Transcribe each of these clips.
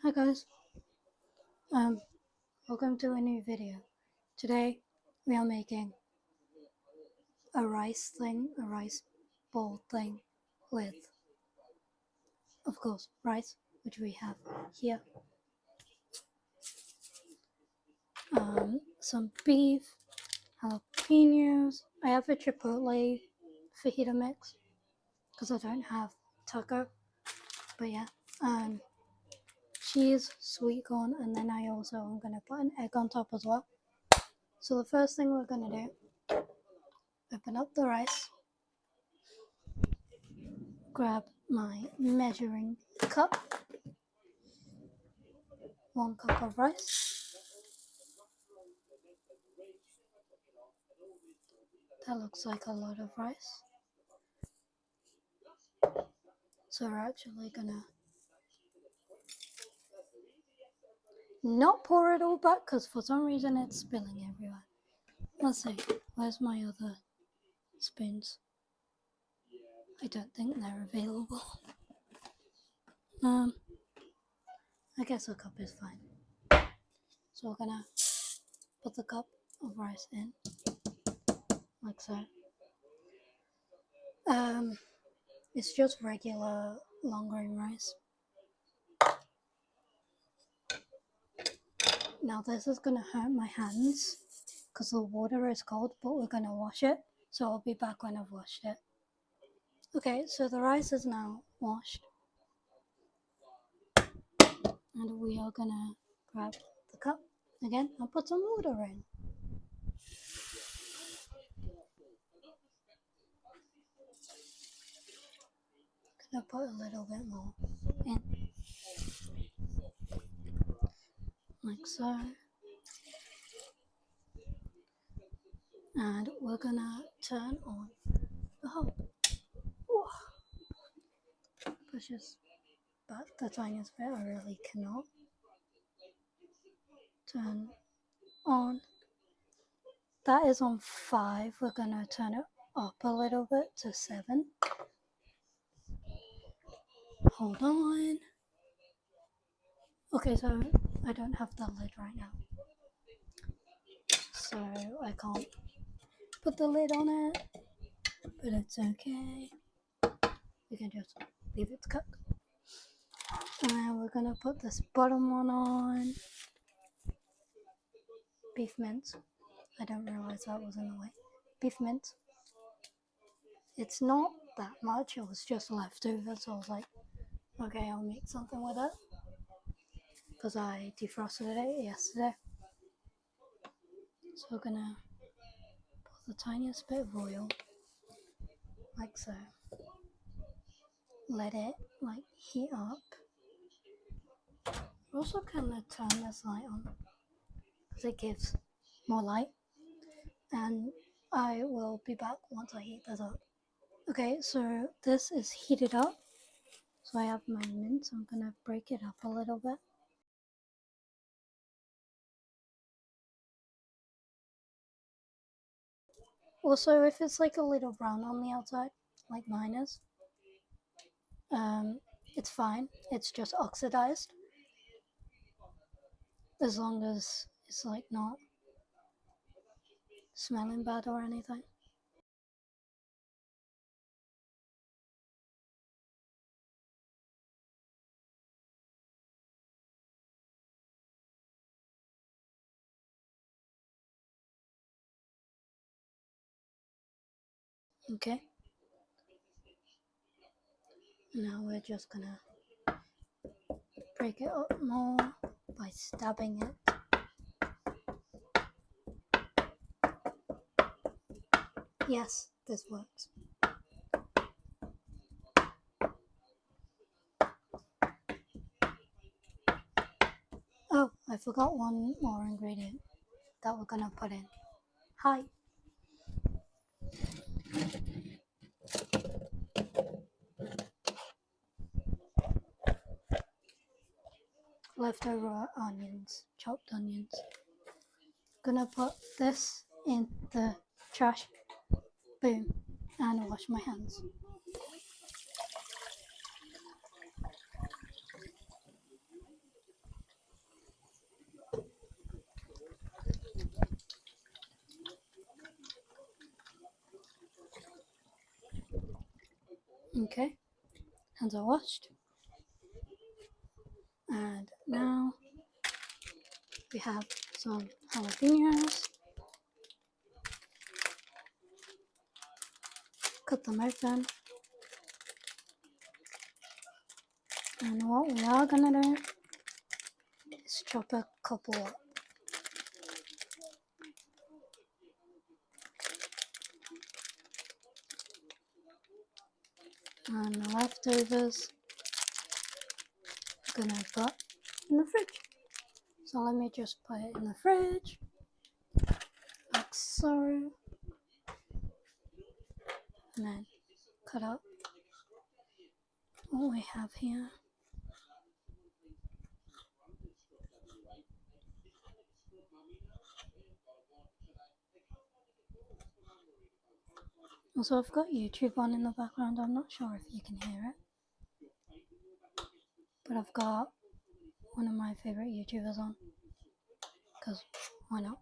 Hi guys, um, welcome to a new video. Today we are making a rice bowl thing with, of course, rice, which we have here, some beef, jalapenos. I have a chipotle fajita mix because I don't have taco, but yeah, cheese, sweet corn, and then I also am gonna put an egg on top as well. So the first thing we're gonna do, open up the rice, grab my measuring cup, 1 cup of rice. That looks like a lot of rice. So we're actually gonna not pour it all back because for some reason it's spilling everywhere. Let's see, where's my other spoons? I don't think they're available. I guess a cup is fine. So we're gonna put the cup of rice in, like so. It's just regular long grain rice. Now this is gonna hurt my hands because the water is cold, but we're gonna wash it. So I'll be back when I've washed it. Okay, so the rice is now washed. And we are gonna grab the cup again and put some water in. Gonna put a little bit more in. Like so. And we're gonna turn on the hob. Pushes back the tiniest bit, I really cannot. Turn on. That is on 5. We're gonna turn it up a little bit to 7. Hold on. Okay, so I don't have the lid right now. So I can't put the lid on it, but it's okay. We can just leave it to cook. And then we're gonna put this bottom one on. Beef mince. I don't realize that was in the way. Beef mince. It's not that much, it was just leftover, so I was like, okay, I'll make something with it. Because I defrosted it yesterday. So we're gonna put the tiniest bit of oil, like so. Let it like heat up. We're also gonna turn this light on because it gives more light. And I will be back once I heat this up. Okay, so this is heated up. So I have my mince. I'm gonna break it up a little bit. Also, if it's like a little brown on the outside, like mine is, it's fine. It's just oxidized. As long as it's like not smelling bad or anything. Okay. Now we're just gonna break it up more by stabbing it. Yes, this works. Oh, I forgot one more ingredient that we're gonna put in. Hi. Leftover onions, chopped onions. Gonna put this in the trash. Boom. And wash my hands. Okay, hands are washed. And now we have some jalapenos. Cut them open. And what we are gonna do is chop a couple up. And the leftovers I'm gonna put in the fridge. So let me just put it in the fridge, like so, and then cut up what we have here. Also, I've got YouTube on in the background. I'm not sure if you can hear it, but I've got one of my favorite YouTubers on, because why not?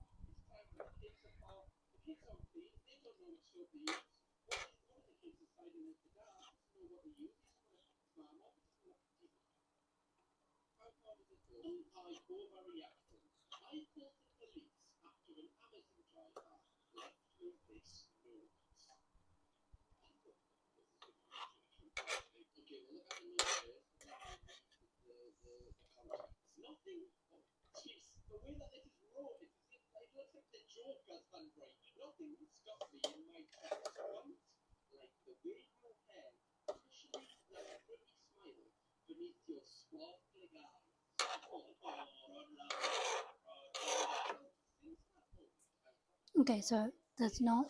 Okay, so there's not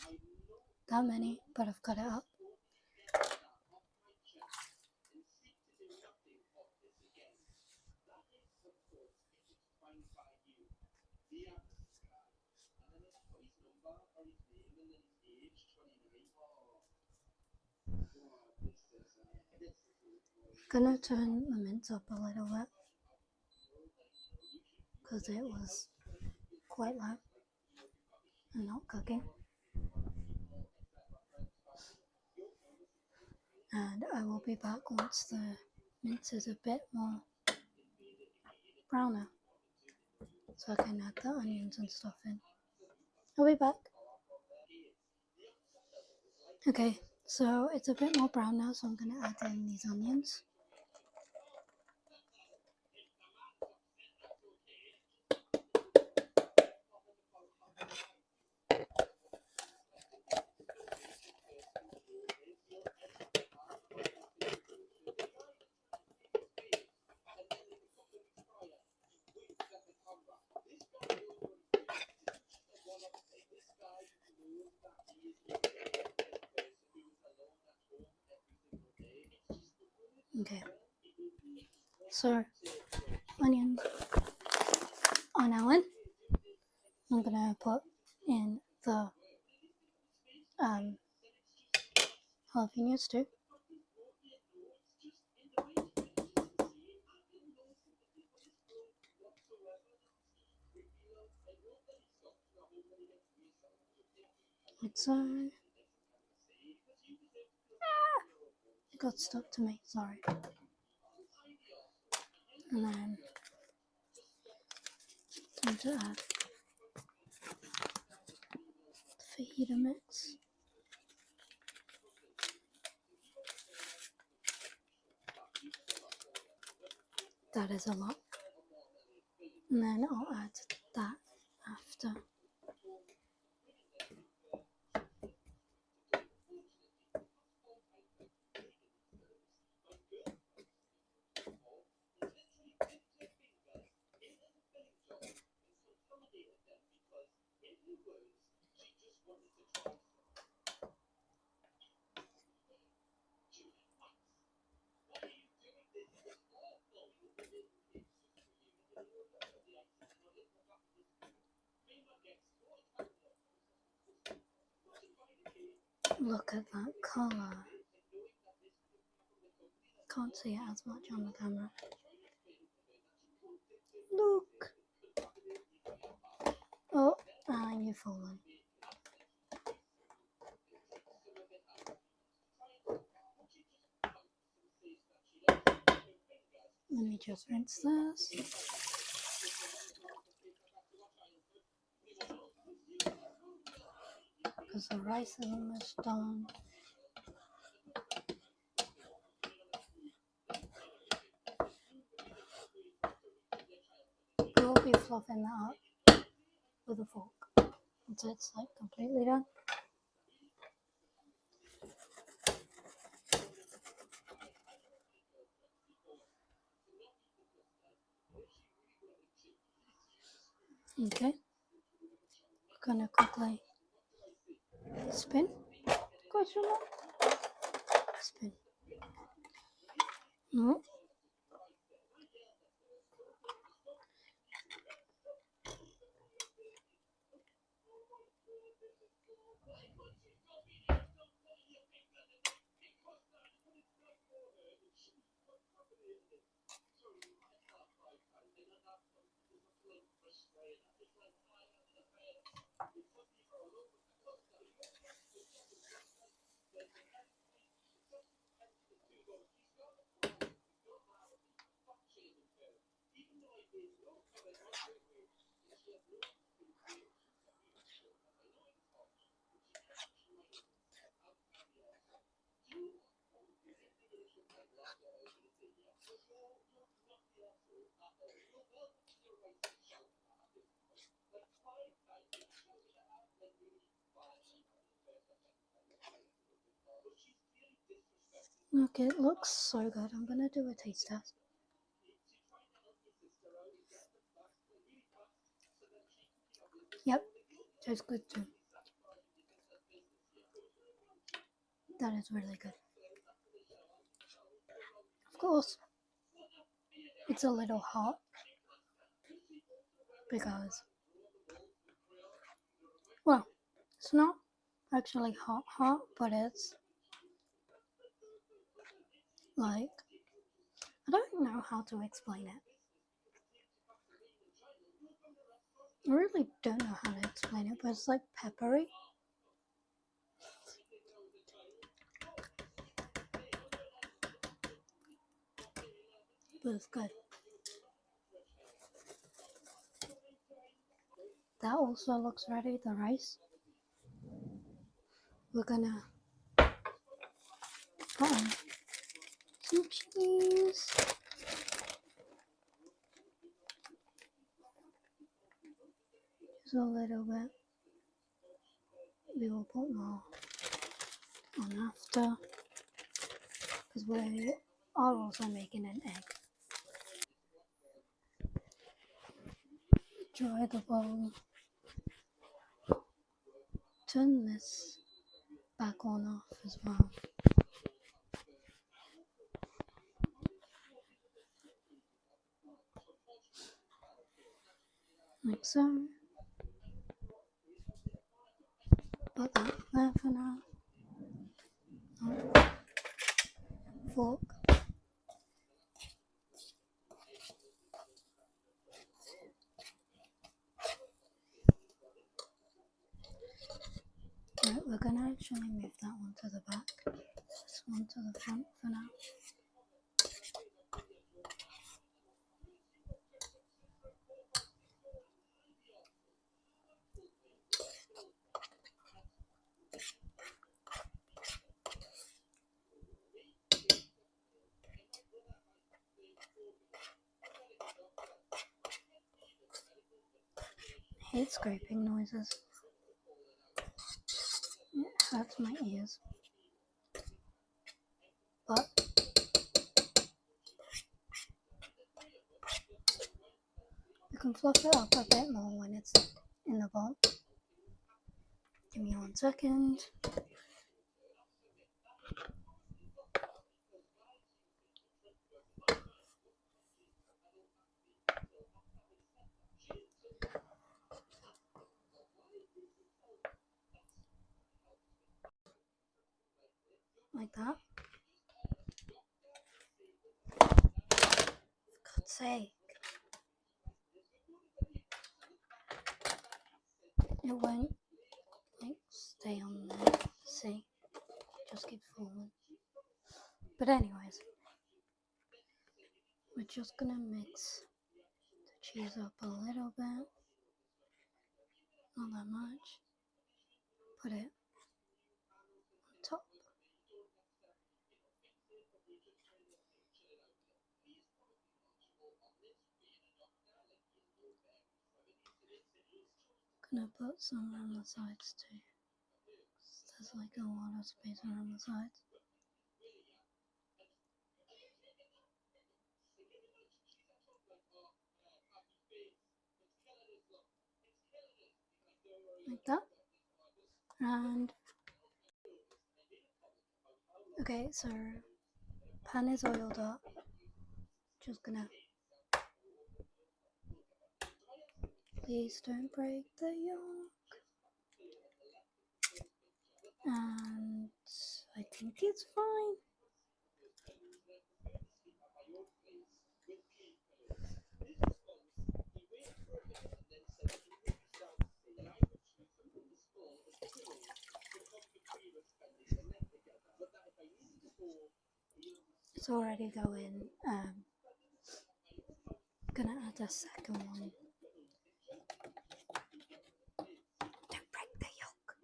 that many, but I've cut it up. Gonna turn the mince up a little bit because it was quite low and not cooking. And I will be back once the mince is a bit more browner, so I can add the onions and stuff in. I'll be back. Okay, so it's a bit more brown now, so I'm gonna add in these onions. Okay, so onions are now in. I'm gonna put in the jalapenos too. Like so. It got stuck to me, sorry. And then time to add the fajita mix. That is a lot. And then I'll add that after. Look at that colour. Can't see it as much on the camera. Look! Oh, and you've fallen. Let me just rinse this. Because the rice is almost done. We'll be fluffing that up with a fork until it's like completely done. Okay, we're gonna quickly spin. Question mark? Spin. No. Okay, it looks so good. I'm gonna do a taste test. Yep, tastes good too. That is really good. Of course, it's a little hot because, well, it's not actually hot, but it's like, I don't know how to explain it. I really don't know how to explain it, but it's like peppery. But it's good. That also looks ready, the rice. We're gonna put on some cheese. Just a little bit. We will put more on after, because we are also making an egg. Dry the bowl. Turn this back on off as well. Like so. Put that there for now. Fork. Right, we're gonna actually move that one to the back. This one to the front for now. I hate scraping noises. It hurts my ears. But you can fluff it up a bit more when it's in the bowl. Give me 1 second. Like that. For God's sake. It won't like stay on there. See? Just keep falling. But anyways, we're we're just gonna mix the cheese up a little bit, not that much. Put it on top. Gonna put some around the sides too. There's like a lot of space around the sides. Like that. And okay, so pan is oiled up. Just gonna, please don't break the yolk. And I think it's fine. It's already going. Gonna add a second one. Don't break the yolk.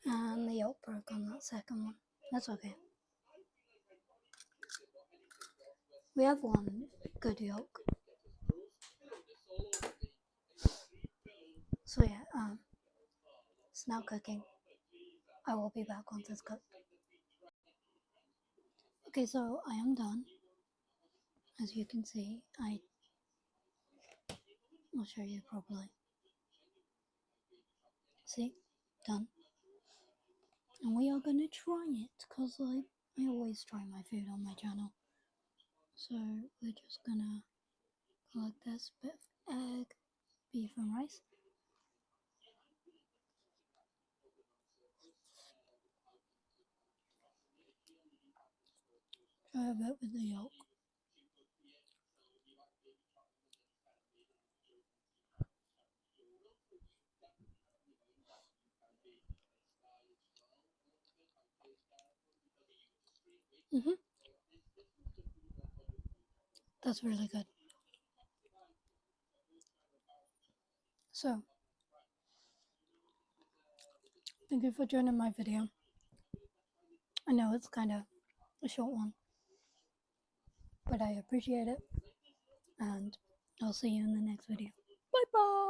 And the yolk broke on that second one. That's okay. We have one good yolk. So yeah, it's now cooking. I will be back once it's cooked. Okay, so I am done. As you can see, I'll show you properly. See? Done. And we are gonna try it, because I always try my food on my channel. So we're just gonna collect this bit of egg, beef and rice. Try a bit with the yolk. That's really good. So, thank you for joining my video. I know it's kind of a short one, but I appreciate it, and I'll see you in the next video. Bye bye!